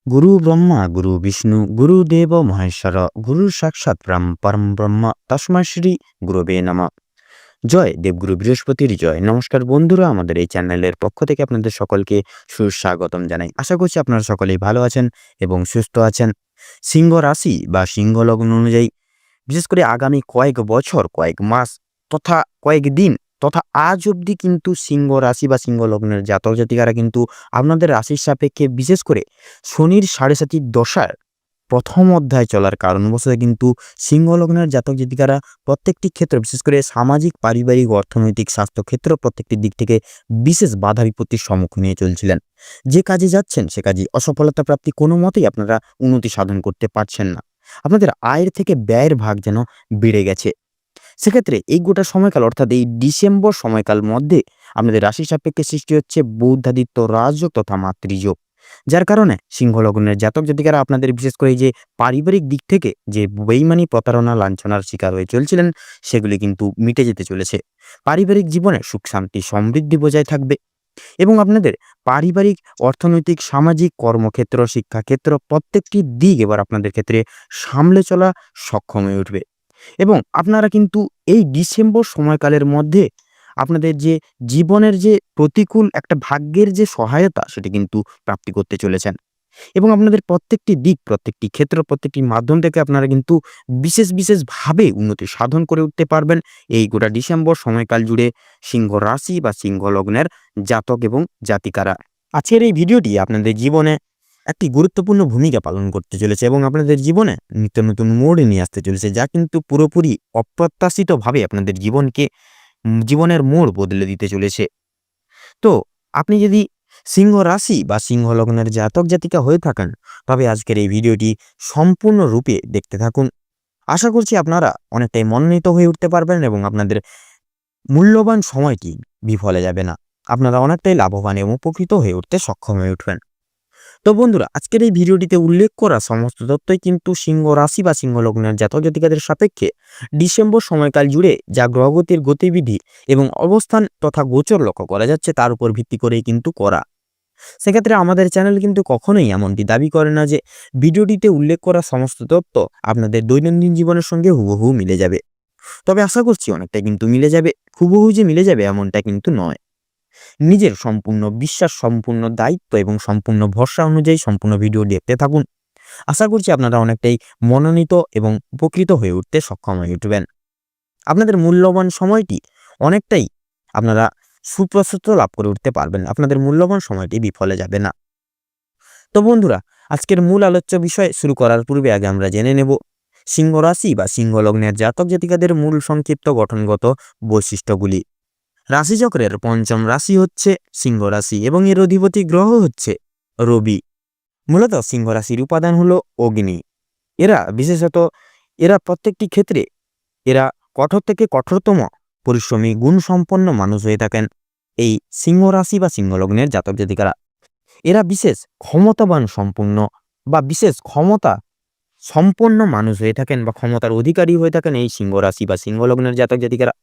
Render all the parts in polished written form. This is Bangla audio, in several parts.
গুরু ব্রহ্মা গুরু বিষ্ণু গুরুদেব মহেশ্বর গুরু সাক্ষাৎ পরম ব্রহ্ম তস্মাৎ শ্রী গুরবে নমঃ। জয় দেবগুরু বৃহস্পতির জয়। নমস্কার বন্ধুরা, আমাদের এই চ্যানেলের পক্ষ থেকে আপনাদের সকলকে সুস্বাগতম জানাই। আশা করছি আপনারা সকলেই ভালো আছেন এবং সুস্থ আছেন। সিংহ রাশি বা সিংহ লগ্ন অনুযায়ী বিশেষ করে আগামী কয়েক বছর, কয়েক মাস তথা কয়েক দিন তথা আজ অবধি কিন্তু সিংহ রাশি বা সিংহ লগ্নের জাতক জাতিকারা কিন্তু আপনাদের রাশির সাপেক্ষে বিশেষ করে শনির সাড়ে 7টি দশার প্রথম অধ্যায় চলার কারণবশত কিন্তু সিংহ লগ্নের জাতক জাতিকারা প্রত্যেকটি ক্ষেত্র, বিশেষ করে সামাজিক, পারিবারিক, অর্থনৈতিক, স্বাস্থ্যক্ষেত্র প্রত্যেকটি দিক থেকে বিশেষ বাধা বিপত্তির সম্মুখীন হয়ে চলছিলেন। যে কাজে যাচ্ছেন সে কাজে অসফলতা প্রাপ্তি কোনো মতেই আপনারা উন্নতি সাধন করতে পারছেন না। আপনাদের আয়ের থেকে ব্যয়ের ভাগ যেন বেড়ে গেছে। সেক্ষেত্রে এই গোটা সময়কাল অর্থাৎ এই ডিসেম্বর সময়কাল মধ্যে আপনাদের রাশি সাপেক্ষে সৃষ্টি হচ্ছে বৌদ্ধাদিত্য রাজযোগ তথা মাতৃযোগ, যার কারণে সিংহ লগ্নের জাতক জাতিকারা আপনাদের বিশেষ করে এই যে পারিবারিক দিক থেকে যে বেইমানি, প্রতারণা, লাঞ্ছনার শিকার হয়ে চলছিলেন সেগুলি কিন্তু মিটে যেতে চলেছে। পারিবারিক জীবনে সুখ শান্তি সমৃদ্ধি বজায় থাকবে এবং আপনাদের পারিবারিক, অর্থনৈতিক, সামাজিক, কর্মক্ষেত্র, শিক্ষাক্ষেত্র প্রত্যেকটি দিক এবার আপনাদের ক্ষেত্রে সামলে চলা সক্ষম হয়ে উঠবে এবং আপনারা কিন্তু এই ডিসেম্বর সময়কালের মধ্যে আপনাদের যে জীবনের যে প্রতিকূল একটা ভাগ্যের যে সহায়তা সেটি কিন্তু প্রাপ্তি করতে চলেছেন এবং আপনাদের প্রত্যেকটি দিক, প্রত্যেকটি ক্ষেত্র, প্রত্যেকটি মাধ্যম থেকে আপনারা কিন্তু বিশেষভাবে উন্নতি সাধন করে উঠতে পারবেন এই গোটা ডিসেম্বর সময়কাল জুড়ে সিংহ রাশি বা সিংহ লগ্নের জাতক এবং জাতিকারা। আজকের এই ভিডিওটি আপনাদের জীবনে একটি গুরুত্বপূর্ণ ভূমিকা পালন করতে চলেছে এবং আপনাদের জীবনে নিত্য নতুন মোড় নিয়ে আসতে চলেছে, যা কিন্তু পুরোপুরি অপ্রত্যাশিতভাবে আপনাদের জীবনের মোড় বদলে দিতে চলেছে। তো আপনি যদি সিংহ রাশি বা সিংহ লগ্নের জাতক জাতিকা হয়ে থাকেন তবে আজকের এই ভিডিওটি সম্পূর্ণরূপে দেখতে থাকুন। আশা করছি আপনারা অনেকটাই মনোনীত হয়ে উঠতে পারবেন এবং আপনাদের মূল্যবান সময়টি বিফলে যাবে না। আপনারা অনেকটাই লাভবান এবং উপকৃত হয়ে উঠতে সক্ষম হয়ে উঠবেন। তো বন্ধুরা, আজকের এই ভিডিওটিতে উল্লেখ করা সমস্ত তথ্যই কিন্তু সিংহ রাশি বা সিংহ লগ্নের জাতক জাতিকাদের সাপেক্ষে ডিসেম্বর সময়কাল জুড়ে যা গ্রহগতির গতিবিধি এবং অবস্থান তথা গোচর লক্ষ্য করা যাচ্ছে তার উপর ভিত্তি করেই কিন্তু করা। সেক্ষেত্রে আমাদের চ্যানেল কিন্তু কখনোই এমনটি দাবি করে না যে ভিডিওটিতে উল্লেখ করা সমস্ত তথ্য আপনাদের দৈনন্দিন জীবনের সঙ্গে হুবহু মিলে যাবে। তবে আশা করছি অনেকটা কিন্তু মিলে যাবে, হুবহু যে মিলে যাবে এমনটা কিন্তু নয়। নিজের সম্পূর্ণ বিশ্বাস, সম্পূর্ণ দায়িত্ব এবং সম্পূর্ণ ভরসা অনুযায়ী সম্পূর্ণ ভিডিও দেখতে থাকুন। আশা করছি আপনারা অনেকটাই মনোনীত এবং উপকৃত হয়ে উঠতে সক্ষম হয়ে উঠবেন। আপনাদের মূল্যবান সময়টি অনেকটাই আপনারা সুপ্রসূত লাভ করে উঠতে পারবেন। আপনাদের মূল্যবান সময়টি বিফলে যাবে না। তো বন্ধুরা, আজকের মূল আলোচ্য বিষয় শুরু করার পূর্বে আগে আমরা জেনে নেব সিংহ রাশি বা সিংহ লগ্নের জাতক জাতিকাদের মূল সংক্ষিপ্ত গঠনগত বৈশিষ্ট্যগুলি। রাশিচক্রের পঞ্চম রাশি হচ্ছে সিংহ রাশি এবং এর অধিপতি গ্রহ হচ্ছে রবি। মূলত সিংহ রাশির উপাদান হলো অগ্নি। এরা প্রত্যেকটি ক্ষেত্রে এরা কঠোর থেকে কঠোরতম পরিশ্রমী, গুণসম্পন্ন মানুষ হয়ে থাকেন এই সিংহ রাশি বা সিংহ লগ্নের জাতক জাতিকারা। এরা বিশেষ ক্ষমতাবান সম্পূর্ণ বা বিশেষ ক্ষমতা সম্পন্ন মানুষ হয়ে থাকেন বা ক্ষমতার অধিকারী হয়ে থাকেন এই সিংহ রাশি বা সিংহ লগ্নের জাতক জাতিকারা।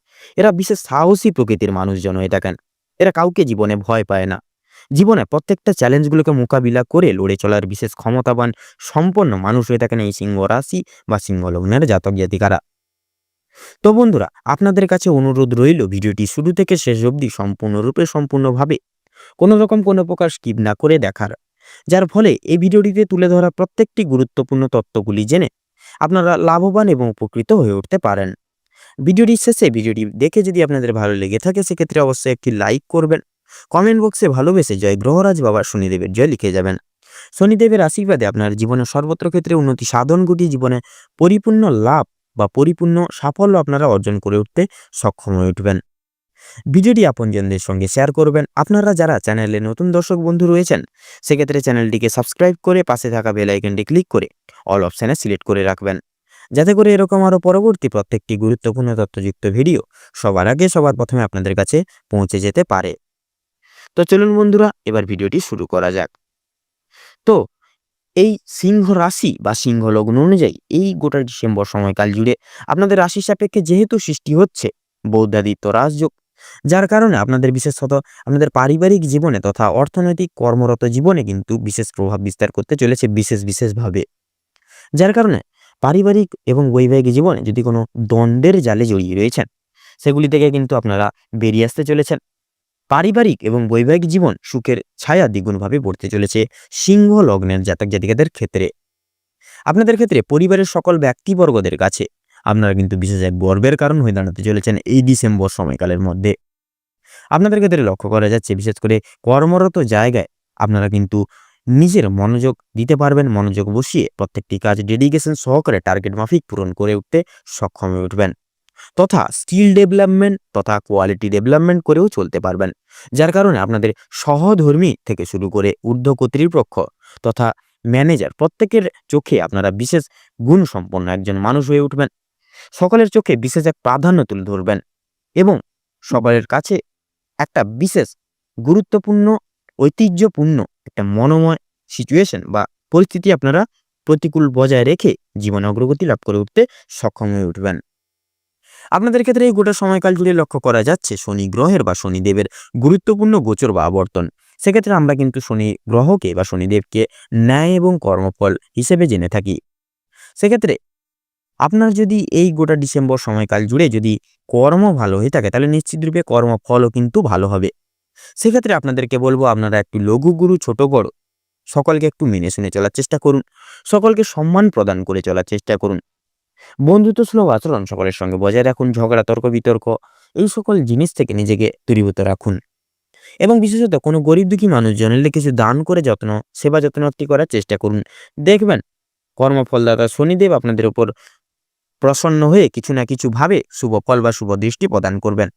এরা বিশেষ সাহসী প্রকৃতির মানুষজন হয়ে থাকেন। এরা কাউকে জীবনে ভয় পায় না। জীবনে প্রত্যেকটা চ্যালেঞ্জগুলোকে মোকাবিলা করে লড়ে চলার বিশেষ ক্ষমতাবান সম্পন্ন মানুষ হয়ে থাকেন এই সিংহ রাশি বা সিংহ লগ্নের জাতক জাতিকারা। তো বন্ধুরা, আপনাদের কাছে অনুরোধ রইল ভিডিওটি শুরু থেকে শেষ অবধি সম্পূর্ণভাবে কোনো রকম কোনো প্রকার স্কিপ না করে দেখার, যার ফলে এই ভিডিওটিতে তুলে ধরা প্রত্যেকটি গুরুত্বপূর্ণ তথ্যগুলি জেনে আপনারা লাভবান এবং উপকৃত হয়ে উঠতে পারেন। ভিডিওটি শেষে ভিডিওটি দেখে যদি আপনাদের ভালো লেগে থাকে সেক্ষেত্রে অবশ্যই একটি লাইক করবেন। কমেন্ট বক্সে ভালোবেসে জয় গ্রহরাজ বাবা শনিদেবের জয় লিখে যাবেন। শনিদেবের আশীর্বাদে আপনার জীবনের সর্বত্র ক্ষেত্রে উন্নতি সাধন ঘটিয়ে জীবনে পরিপূর্ণ লাভ বা পরিপূর্ণ সাফল্য আপনারা অর্জন করে উঠতে সক্ষম হয়ে উঠবেন। ভিডিওটি আপনজনদের সঙ্গে শেয়ার করবেন। আপনারা যারা চ্যানেলে নতুন দর্শক বন্ধু রয়েছেন সেক্ষেত্রে চ্যানেলটিকে সাবস্ক্রাইব করে পাশে থাকা বেল আইকনটি ক্লিক করে অল অপশানে সিলেক্ট করে রাখবেন, যাতে করে এরকম আরও পরবর্তী প্রত্যেকটি গুরুত্বপূর্ণ তথ্যযুক্ত ভিডিও সবার আগে সবার প্রথমে আপনাদের কাছে পৌঁছে যেতে পারে। তো চলুন বন্ধুরা, এবার ভিডিওটি শুরু করা যাক। তো এই সিংহ রাশি বা সিংহ লগ্ন অনুযায়ী এই গোটা ডিসেম্বর সময়কাল জুড়ে আপনাদের রাশি সাপেক্ষে যেহেতু সৃষ্টি হচ্ছে বৌদ্ধাদিত্য রাজযোগ, যার কারণে আপনাদের বিশেষত আপনাদের পারিবারিক জীবনে তথা অর্থনৈতিক কর্মরত জীবনে কিন্তু বিশেষ প্রভাব বিস্তার করতে চলেছে বিশেষভাবে। যার কারণে পারিবারিক এবং বৈবাহিক জীবনে যদি কোনো দ্বন্দ্বের জালে জড়িয়ে রয়েছেন, সেগুলি থেকে কিন্তু আপনারা বেরিয়ে আসতে চলেছেন। পারিবারিক এবং বৈবাহিক জীবন সুখের ছায়া দ্বিগুণভাবে পড়তে চলেছে সিংহ লগ্নের জাতক জাতিকাদের ক্ষেত্রে। আপনাদের ক্ষেত্রে পরিবারের সকল ব্যক্তিবর্গদের কাছে আপনারা কিন্তু বিশেষ এক গর্বের কারণ হয়ে দাঁড়াতে চলেছেন এই ডিসেম্বর সময়কালের মধ্যে। আপনাদের ক্ষেত্রে লক্ষ্য করা যাচ্ছে বিশেষ করে কর্মরত জায়গায় আপনারা কিন্তু নিজের মনোযোগ দিতে পারবেন, মনোযোগ বসিয়ে প্রত্যেকটি কাজ ডেডিকেশন সহকারে টার্গেট মাফিক পূরণ করে উঠতে সক্ষম হয়ে উঠবেন, তথা স্কিল ডেভেলপমেন্ট তথা কোয়ালিটি ডেভেলপমেন্ট করেও চলতে পারবেন। যার কারণে আপনাদের সহধর্মী থেকে শুরু করে ঊর্ধ্ব কর্তৃপক্ষ তথা ম্যানেজার প্রত্যেকের চোখে আপনারা বিশেষ গুণ সম্পন্ন একজন মানুষ হয়ে উঠবেন। সকলের চোখে বিশেষ এক প্রাধান্য তুলে ধরবেন এবং সকলের কাছে একটা বিশেষ গুরুত্বপূর্ণ ঐতিহ্যপূর্ণ একটা মনোময় সিচুয়েশন বা পরিস্থিতি আপনারা প্রতিকূল বজায় রেখে জীবনে অগ্রগতি লাভ করে উঠতে সক্ষম হয়ে উঠবেন। আপনাদের ক্ষেত্রে এই গোটা সময়কাল জুড়ে লক্ষ্য করা যাচ্ছে শনি গ্রহের বা শনিদেবের গুরুত্বপূর্ণ গোচর বা আবর্তন। সেক্ষেত্রে আমরা কিন্তু শনি গ্রহকে বা শনিদেবকে ন্যায় এবং কর্মফল হিসেবে জেনে থাকি। সেক্ষেত্রে আপনার যদি এই গোটা ডিসেম্বর সময়কাল জুড়ে যদি কর্ম ভালো হয়ে থাকে, তাহলে নিশ্চিতরূপে কর্মফলও কিন্তু ভালো হবে। সেক্ষেত্রে আপনাদেরকে বলবো আপনারা একটু লঘু গুরু ছোট বড় সকলকে একটু মেনে শুনে চলার চেষ্টা করুন, সকলকে সম্মান প্রদান করে চলার চেষ্টা করুন, বন্ধুত্ব সুলভ আচরণ সকলের সঙ্গে বজায় রাখুন, ঝগড়া তর্ক বিতর্ক এই সকল জিনিস থেকে নিজেকে দূরীভূত রাখুন এবং বিশেষত কোনো গরিব দুঃখী মানুষজনের কিছু দান করে সেবা যত্নটি করার চেষ্টা করুন। দেখবেন কর্মফলদাতা শনিদেব আপনাদের উপর প্রসন্ন হয়ে কিছু না কিছু ভাবে শুভ ফল বা শুভ দৃষ্টি প্রদান করবেন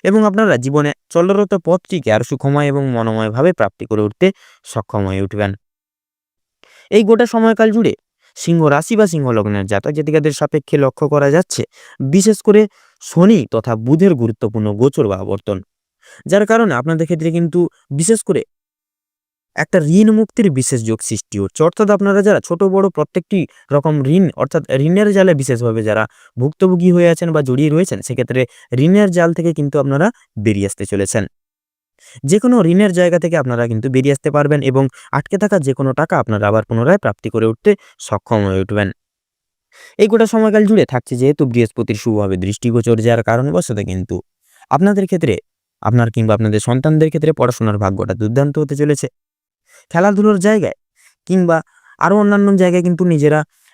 এবং আপনারা জীবনে চলরত পথটিকে আর সুখময় এবং মনোময়ভাবে প্রাপ্তি করে উঠতে সক্ষম হয়ে উঠবেন। এই গোটা সময়কাল জুড়ে সিংহ রাশি বা সিংহ লগ্নের জাতক জাতিকাদের সাপেক্ষে লক্ষ্য করা যাচ্ছে বিশেষ করে শনি তথা বুধের গুরুত্বপূর্ণ গোচর বা আবর্তন, যার কারণে আপনাদের ক্ষেত্রে কিন্তু বিশেষ করে একটা ঋণ মুক্তির বিশেষ যোগ সৃষ্টি হচ্ছে। অর্থাৎ আপনারা যারা ছোট বড় প্রত্যেকটি রকম ঋণ অর্থাৎ ঋণের জালে বিশেষভাবে যারা ভুক্তভোগী হয়ে আছেন বা জড়িয়ে রয়েছেন, সেক্ষেত্রে ঋণের জাল থেকে কিন্তু আপনারা বেরিয়ে আসতে চলেছেন। যে কোনো ঋণের জায়গা থেকে আপনারা কিন্তু বেরিয়ে আসতে পারবেন এবং আটকে থাকা যে কোনো টাকা আপনারা আবার পুনরায় প্রাপ্তি করে উঠতে সক্ষম হয়ে উঠবেন। এই গোটা সময়কাল জুড়ে থাকছে যেহেতু বৃহস্পতির শুভভাবে দৃষ্টিগোচর, যার কারণবশত কিন্তু আপনাদের ক্ষেত্রে আপনার কিংবা আপনাদের সন্তানদের ক্ষেত্রে পড়াশোনার ভাগ্যটা দুর্দান্ত হতে চলেছে। খেলাধুলোর জায়গায় কিংবা আরও অন্যান্য জায়গায় কিন্তু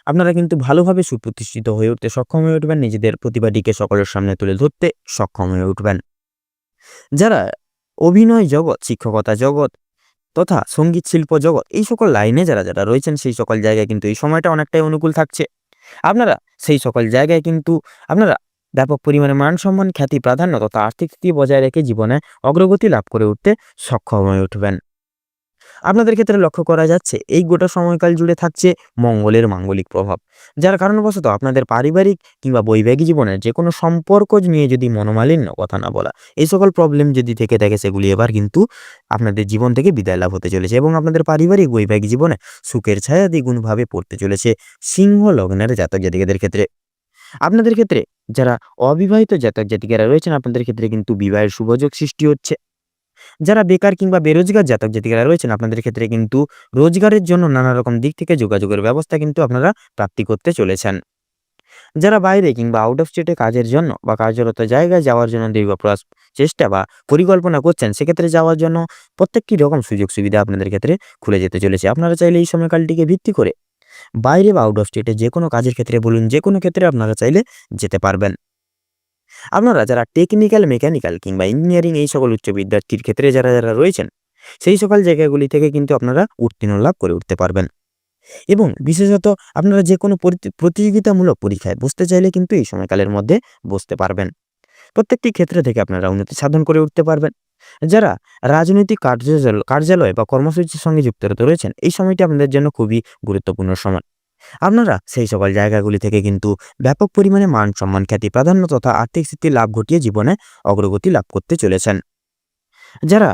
আপনারা কিন্তু ভালোভাবে সুপ্রতিষ্ঠিত হয়ে উঠতে সক্ষম হয়ে উঠবেন, নিজেদের প্রতিভাটিকে সকলের সামনে তুলে ধরতে সক্ষম হয়ে উঠবেন। যারা অভিনয় জগৎ, শিক্ষকতা জগৎ তথা সঙ্গীত শিল্প জগৎ এই সকল লাইনে যারা রয়েছেন, সেই সকল জায়গায় কিন্তু এই সময়টা অনেকটাই অনুকূল থাকছে। আপনারা সেই সকল জায়গায় কিন্তু আপনারা ব্যাপক পরিমাণে মান সম্মান, খ্যাতি, প্রাধান্য তথা আর্থিক স্থিতি বজায় রেখে জীবনে অগ্রগতি লাভ করে উঠতে সক্ষম হয়ে উঠবেন। আপনাদের ক্ষেত্রে লক্ষ্য করা যাচ্ছে এই গোটা সময়কাল জুড়ে থাকছে মঙ্গলের মাঙ্গলিক প্রভাব, যার কারণবশত আপনাদের পারিবারিক কিংবা বৈবাহিক জীবনের যে কোনো সম্পর্ক নিয়ে যদি মনোমালিন্য, কথা না বলা এই সকল প্রবলেম যদি থেকে থাকে, সেগুলি এবার কিন্তু আপনাদের জীবন থেকে বিদায় লাভ হতে চলেছে এবং আপনাদের পারিবারিক বৈবাহিক জীবনে সুখের ছায়া দ্বিগুণভাবে পড়তে চলেছে সিংহ লগ্নের জাতক জাতিকাদের ক্ষেত্রে। আপনাদের ক্ষেত্রে যারা অবিবাহিত জাতক জাতিকারা রয়েছেন, আপনাদের ক্ষেত্রে কিন্তু বিবাহের শুভযোগ সৃষ্টি হচ্ছে। যারা বেকার কিংবা বেরোজগার জাতক জাতিকারা রয়েছেন, আপনাদের ক্ষেত্রে কিন্তু রোজগারের জন্য নানা রকম দিক থেকে যোগাযোগের ব্যবস্থা কিন্তু আপনারা প্রাপ্তি করতে চলেছেন। যারা বাইরে কিংবা আউট অফ স্টেটে কাজের জন্য বা কার্যরত জায়গায় যাওয়ার জন্য দীর্ঘ চেষ্টা বা পরিকল্পনা করছেন, সেক্ষেত্রে যাওয়ার জন্য প্রত্যেকটি রকম সুযোগ সুবিধা আপনাদের ক্ষেত্রে খুলে যেতে চলেছে। আপনারা চাইলে এই সময়কালটিকে ভিত্তি করে বাইরে বা আউট অফ স্টেটে যে কোনো কাজের ক্ষেত্রে বলুন, যে কোনো ক্ষেত্রে আপনারা চাইলে যেতে পারবেন। আপনারা যারা টেকনিক্যাল, মেকানিক্যাল কিংবা ইঞ্জিনিয়ারিং এই সকল উচ্চ বিদ্যার্থীর ক্ষেত্রে যারা রয়েছেন, সেই সকল জায়গাগুলি থেকে কিন্তু আপনারা উত্তীর্ণ লাভ করে উঠতে পারবেন এবং বিশেষত আপনারা যে কোনো প্রতিযোগিতামূলক পরীক্ষায় বসতে চাইলে কিন্তু এই সময়কালের মধ্যে বসতে পারবেন। প্রত্যেকটি ক্ষেত্রে থেকে আপনারা উন্নতি সাধন করে উঠতে পারবেন। যারা রাজনৈতিক কার্যালয় বা কর্মসূচির সঙ্গে যুক্ত রয়েছেন, এই সময়টি আপনাদের জন্য খুবই গুরুত্বপূর্ণ সময়। আপনারা সেই সকল জায়গাগুলি থেকে কিন্তু ব্যাপক পরিমাণে মান সম্মান, খ্যাতি, প্রাধান্য তথা আর্থিক স্থিতি লাভ ঘটিয়ে জীবনে অগ্রগতি লাভ করতে চলেছেন। যারা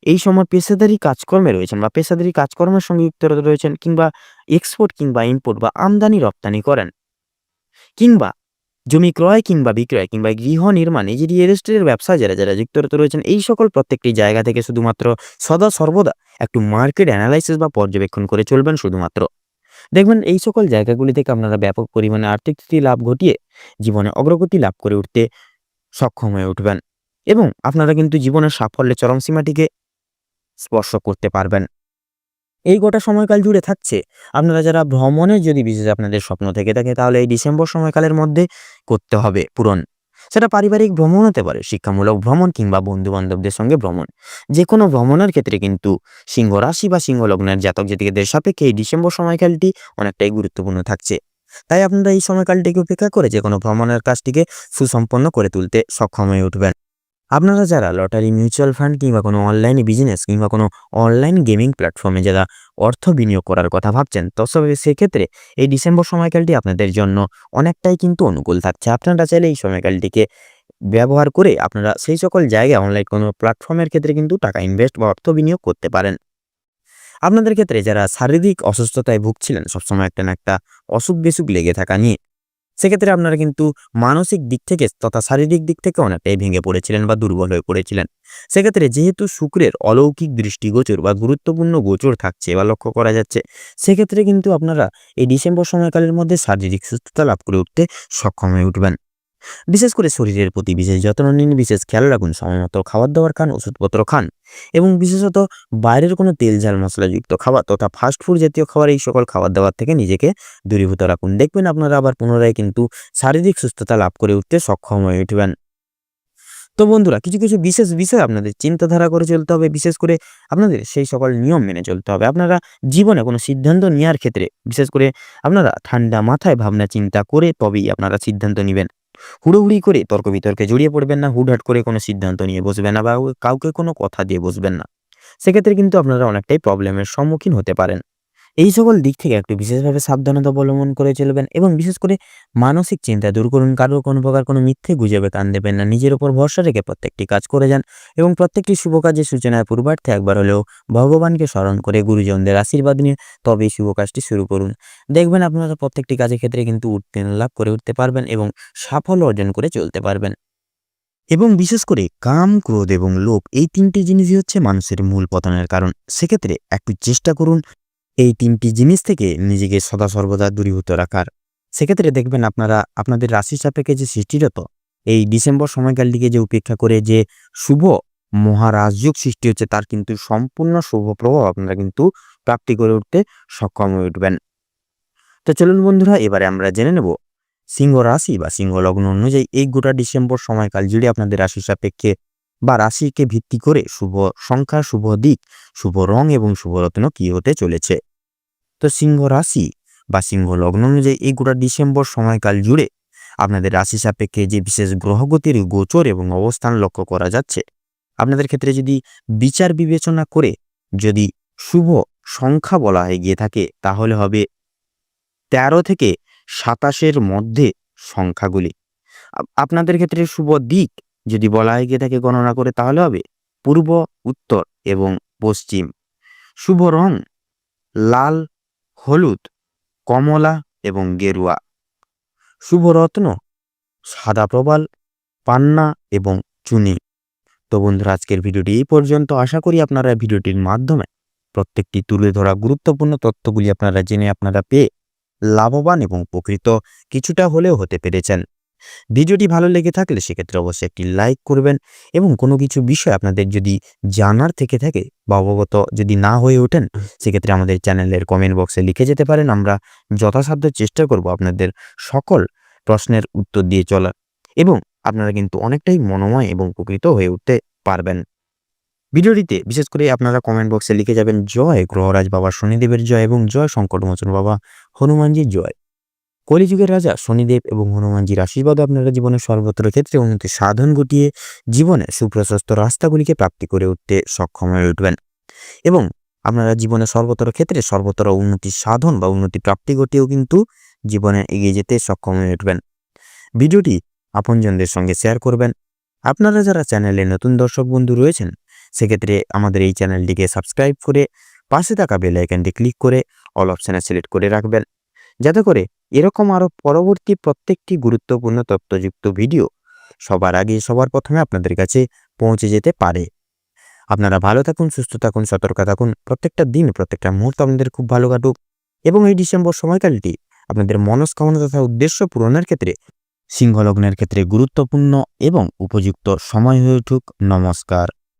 এই সময় পেশাদারি কাজকর্মে রয়েছেন বা পেশাদারি কাজকর্মের সঙ্গে যুক্ত রয়েছেন কিংবা এক্সপোর্ট কিংবা ইম্পোর্ট বা আমদানি রপ্তানি করেন কিংবা জমি ক্রয় কিংবা বিক্রয় কিংবা গৃহ নির্মাণ, এই যে রিয়েল এস্টেটের ব্যবসায় যারা যুক্ত রয়েছেন, এই সকল প্রত্যেকটি জায়গা থেকে শুধুমাত্র সদা সর্বদা একটু মার্কেট অ্যানালাইসিস বা পর্যবেক্ষণ করে চলবেন শুধুমাত্র। দেখবেন এই সকল জায়গাগুলি থেকে আপনারা ব্যাপক পরিমাণে আর্থিক স্থিতি লাভ ঘটিয়ে জীবনে অগ্রগতি লাভ করে উঠতে সক্ষম হয়ে উঠবেন এবং আপনারা কিন্তু জীবনের সাফল্যের চরম সীমাটিকে স্পর্শ করতে পারবেন। এই গোটা সময়কাল জুড়ে থাকছে আপনারা যারা ভ্রমণের যদি বিশেষ আপনাদের স্বপ্ন থেকে থাকে, তাহলে এই ডিসেম্বর সময়কালের মধ্যে করতে হবে পূরণ। সেটা পারিবারিক ভ্রমণ হতে পারে, শিক্ষামূলক ভ্রমণ কিংবা বন্ধু বান্ধবদের সঙ্গে ভ্রমণ। যে কোনো ভ্রমণের ক্ষেত্রে কিন্তু সিংহ রাশি বা সিংহ লগ্নের জাতক জাতিকাদের সাপেক্ষে এই ডিসেম্বর সময়কালটি অনেকটাই গুরুত্বপূর্ণ থাকছে। তাই আপনারা এই সময়কালটিকে উপেক্ষা করে যে কোনো ভ্রমণের কাজটিকে সুসম্পন্ন করে তুলতে সক্ষম হয়ে উঠবেন। আপনারা যারা লটারি, মিউচুয়াল ফান্ড কিংবা কোনো অনলাইন বিজনেস কিংবা কোনো অনলাইন গেমিং প্ল্যাটফর্মে যারা অর্থ বিনিয়োগ করার কথা ভাবছেন, তবে সেক্ষেত্রে এই ডিসেম্বর সময়কালটি আপনাদের জন্য অনেকটাই কিন্তু অনুকূল থাকছে। আপনারা চাইলে এই সময়কালটিকে ব্যবহার করে আপনারা সেই সকল জায়গায় অনলাইন কোনো প্ল্যাটফর্মের ক্ষেত্রে কিন্তু টাকা ইনভেস্ট বা অর্থ বিনিয়োগ করতে পারেন। আপনাদের ক্ষেত্রে যারা শারীরিক অসুস্থতায় ভুগছিলেন, সবসময় একটা না একটা অসুখ বিসুখ লেগে থাকা নিয়ে, সেক্ষেত্রে আপনারা কিন্তু মানসিক দিক থেকে তথা শারীরিক দিক থেকে অনেকটাই ভেঙে পড়েছিলেন বা দুর্বল হয়ে পড়েছিলেন। সেক্ষেত্রে যেহেতু শুক্রের অলৌকিক দৃষ্টিগোচর বা গুরুত্বপূর্ণ গোচর থাকছে বা লক্ষ্য করা যাচ্ছে, সেক্ষেত্রে কিন্তু আপনারা এই ডিসেম্বর সময়কালের মধ্যে শারীরিক সুস্থতা লাভ করে উঠতে সক্ষম হয়ে উঠবেন। বিশেষ করে শরীরের প্রতি বিশেষ যত্ন নিন, বিশেষ খেয়াল রাখুন, সময়মতো খাবার দাবার খান, ওষুধপত্র খান এবং বিশেষত বাইরের কোনো তেল ঝাল মশলাযুক্ত খাবার তথা ফাস্ট ফুড জাতীয় খাবার, এই সকল খাবার দাবার থেকে নিজেকে দূরীভূত রাখুন। দেখবেন আপনারা আবার পুনরায় কিন্তু শারীরিক সুস্থতা লাভ করে উঠতে সক্ষম হয়ে উঠবেন। তো বন্ধুরা, কিছু কিছু বিশেষ বিষয় আপনাদের চিন্তাধারা করে চলতে হবে, বিশেষ করে আপনাদের সেই সকল নিয়ম মেনে চলতে হবে। আপনারা জীবনে কোনো সিদ্ধান্ত নেওয়ার ক্ষেত্রে বিশেষ করে আপনারা ঠান্ডা মাথায় ভাবনা চিন্তা করে তবেই আপনারা সিদ্ধান্ত নেবেন। হুড়োহুড়ি করে তর্ক বিতর্কে জড়িয়ে পড়বেন না, হুটহাট করে কোনো সিদ্ধান্ত নিয়ে বসবেন না বা কাউকে কোনো কথা দিয়ে বসবেন না। সেক্ষেত্রে কিন্তু আপনারা অনেকটাই প্রবলেমের সম্মুখীন হতে পারেন। এই সকল দিক থেকে একটু বিশেষভাবে সাবধানতা অবলম্বন করে চলবেন এবং বিশেষ করে মানসিক চিন্তা দূর করুন। কারো কোনো প্রকার কোনো মিথ্যে গুজবে কান দেবেন না। নিজের উপর ভরসা রেখে প্রত্যেকটি কাজ করে যান এবং প্রত্যেকটি শুভ কাজের সূচনার পূর্বার্থে একবার হলেও ভগবানকে স্মরণ করে গুরুজনদের আশীর্বাদ নিয়ে তবেই শুভ কাজটি শুরু করুন। দেখবেন আপনারা প্রত্যেকটি কাজের ক্ষেত্রে কিন্তু উত্তীর্ণ লাভ করে উঠতে পারবেন এবং সাফল্য অর্জন করে চলতে পারবেন। এবং বিশেষ করে কাম, ক্রোধ এবং লোভ, এই তিনটি জিনিসই হচ্ছে মানুষের মূল পতনের কারণ। সেক্ষেত্রে একটু চেষ্টা করুন এই তিনটি জিনিস থেকে নিজেকে সদা সর্বদা দূরীভূত রাখার। সেক্ষেত্রে দেখবেন আপনারা আপনাদের রাশি সাপেক্ষে যে সৃষ্টিরত এই ডিসেম্বর সময়কালটিকে যে উপেক্ষা করে যে শুভ মহারাজযোগ সৃষ্টি হচ্ছে, তার কিন্তু সম্পূর্ণ শুভ প্রভাব আপনারা কিন্তু প্রাপ্তি করে উঠতে সক্ষম হয়ে উঠবেন। তো চলুন বন্ধুরা, এবারে আমরা জেনে নেব সিংহ রাশি বা সিংহ লগ্ন অনুযায়ী এই গোটা ডিসেম্বর সময়কাল জুড়ে আপনাদের রাশি সাপেক্ষে বা রাশিকে ভিত্তি করে শুভ সংখ্যা, শুভ দিক, শুভ রং এবং শুভ রত্ন কি হতে চলেছে। তো সিংহ রাশি বা সিংহ লগ্ন অনুযায়ী এই গোটা ডিসেম্বর সময়কাল জুড়ে আপনাদের রাশি সাপেক্ষে যে বিশেষ গ্রহগতির গোচর এবং অবস্থান লক্ষ্য করা যাচ্ছে, আপনাদের ক্ষেত্রে যদি বিচার বিবেচনা করে যদি শুভ সংখ্যা বলা হয়ে গিয়ে থাকে, তাহলে হবে 13 থেকে 27-এর মধ্যে সংখ্যাগুলি। আপনাদের ক্ষেত্রে শুভ দিক যদি বলা হয়ে গিয়ে থাকে গণনা করে, তাহলে হবে পূর্ব, উত্তর এবং পশ্চিম। শুভ রং লাল, হলুদ, কমলা এবং গেরুয়া। শুভ রত্ন সাদা প্রবাল, পান্না এবং চুনি। তো বন্ধুরা, আজকের ভিডিওটি এই পর্যন্ত। আশা করি আপনারা ভিডিওটির মাধ্যমে প্রত্যেকটি তুলে ধরা গুরুত্বপূর্ণ তথ্যগুলি আপনারা জেনে আপনারা পেয়ে লাভবান এবং উপকৃত কিছুটা হলেও হতে পেরেছেন। ভিডিওটি ভালো লেগে থাকলে সেক্ষেত্রে অবশ্যই একটি লাইক করবেন এবং কোনো কিছু বিষয় আপনাদের যদি জানার থেকে থাকে বা অবগত যদি না হয়ে ওঠেন, সেক্ষেত্রে আমাদের চ্যানেলের কমেন্ট বক্সে লিখে যেতে পারেন। আমরা যথাসাধ্য চেষ্টা করব আপনাদের সকল প্রশ্নের উত্তর দিয়ে চলার এবং আপনারা কিন্তু অনেকটাই মনোময় এবং উপকৃত হয়ে উঠতে পারবেন। ভিডিওটিতে বিশেষ করে আপনারা কমেন্ট বক্সে লিখে যাবেন জয় গ্রহরাজ বাবা শনিদেবের জয় এবং জয় সংকটমোচন বাবা হনুমানজির জয়। কলিযুগের রাজা শনিদেব এবং হনুমানজির আশীর্বাদ আপনারা জীবনের সর্বত্র ক্ষেত্রে উন্নতি সাধন ঘটিয়ে জীবনে সুপ্রশস্ত রাস্তাগুলিকে প্রাপ্তি করে উঠতে সক্ষম হয়ে উঠবেন এবং আপনারা জীবনে সর্বত্র ক্ষেত্রে সর্বত্র উন্নতি সাধন বা উন্নতি প্রাপ্তি ঘটিয়েও কিন্তু জীবনে এগিয়ে যেতে সক্ষম হয়ে উঠবেন। ভিডিওটি আপনজনদের সঙ্গে শেয়ার করবেন। আপনারা যারা চ্যানেলে নতুন দর্শক বন্ধু রয়েছেন, সেক্ষেত্রে আমাদের এই চ্যানেলটিকে সাবস্ক্রাইব করে পাশে থাকা বেল আইকনটি ক্লিক করে অল অপশানে সিলেক্ট করে রাখবেন, যাতে করে এরকম আরও পরবর্তী প্রত্যেকটি গুরুত্বপূর্ণ তথ্যযুক্ত ভিডিও সবার আগে সবার প্রথমে আপনাদের কাছে পৌঁছে যেতে পারে। আপনারা ভালো থাকুন, সুস্থ থাকুন, সতর্ক থাকুন। প্রত্যেকটা দিন প্রত্যেকটা মুহূর্ত আপনাদের খুব ভালো কাটুক এবং এই ডিসেম্বর সময়কালটি আপনাদের মনস্কামনা তথা উদ্দেশ্য পূরণের ক্ষেত্রে সিংহ লগ্নের ক্ষেত্রে গুরুত্বপূর্ণ এবং উপযুক্ত সময় হয়ে উঠুক। নমস্কার।